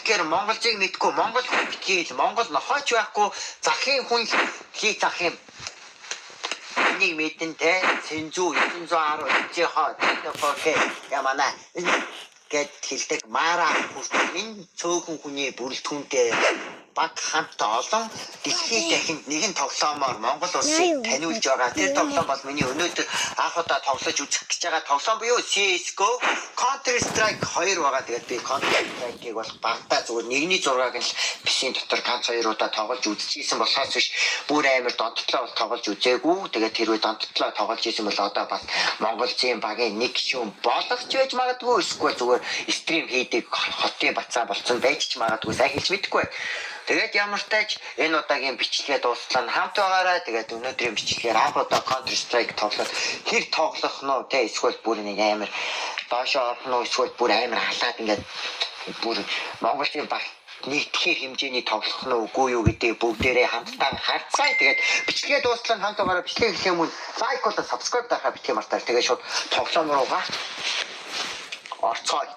Тэгэхээр монголжийг мэдгүй монгол хийл монгол нохооч байхгүй захын хүн хий зах юм. Энийг мэдэн те сэнзүү 910 хоо тэхнокэ ямана гэд хэлдэг мара энэ цөөхөн хүний бүрэлдэхүүнтэй баг хамтаа олон дэлхийн дахинд нэгэн тоглоомоор Монгол улсыг таниулж байгаа. Тэр тоглоом бол миний өнөөдөр анх удаа тоглож үзэх гэж байгаа тоглоом буюу CS:GO Counter Strike 2 байгаа. Тэгээд би Counter Strike-ийг бол багтаа зүгээр 1.6-г л пишийн дотор ганц 2 удаа тоглож үзчихсэн болохоос биш бүр амар донттлоо бол тоглож үзээгүй. Тэгээд тэр үед донттлоо тоглож исэн бол одоо бас Монголын багийн нэг шүүн болгож байж магадгүй эсвэл зүгээр стрим хийдэг хотын бацаа болцсон байж ч магадгүй сайн хэлж мэдэхгүй. Тэгээд ямар тач энэ удаагийн бичлэгээ дуустлаа хамт байгаарай. Тэгээд өнөөдрийн бичлэгээр анх удаа Counter Strike тоглоод хэр тоглох нь вэ? Тэ эсвэл бүр нэг амар доошоо орох нь эсвэл бүр амар халаад ингээд бүр Монголын баг нэгтгэх хэмжээний тоглох нь үгүй юу гэдэг бүгдээрээ хамтдаа харцгаая. Тэгээд бичлэгээ дуустлаа хамт байгаарай. Бичлэгээ хийх юм бол лайк болоо subscribe дахиад битгий мартаа. Тэгээд шууд тоглоом руугаа орцгоё.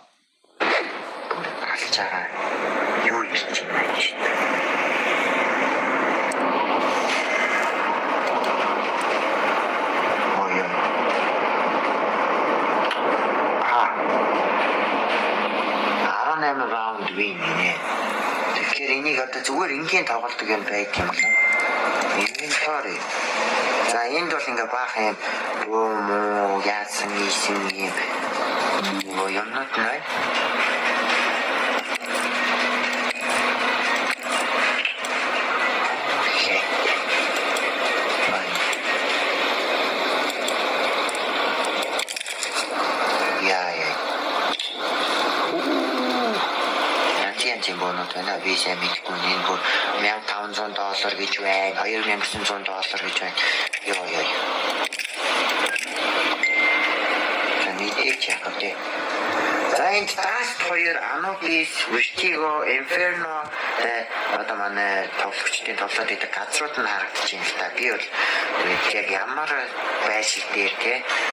Алж байгаа. Юу ирж байна гэж. Раунд вин нэ. Тэгэхээр энийг одоо зүгээр ингийн тоглолтог юм байт юм байна. Инвентори. За энд бол ингээ баах юм. Оо яасан юм. Юмнууд нэ. Бонот байна. Виза мэдгүй энэ бүр $1500 гэж байна. $2900 гэж байна. Йоо. Тэнийг яг гэдэг. За энэ Dust 2 Anubis, Vertigo, Inferno одоо манай тоглогчдын тоглоод идэх газрууд нь харагдаж байна л та. Би бол яг ямар байшил дээр те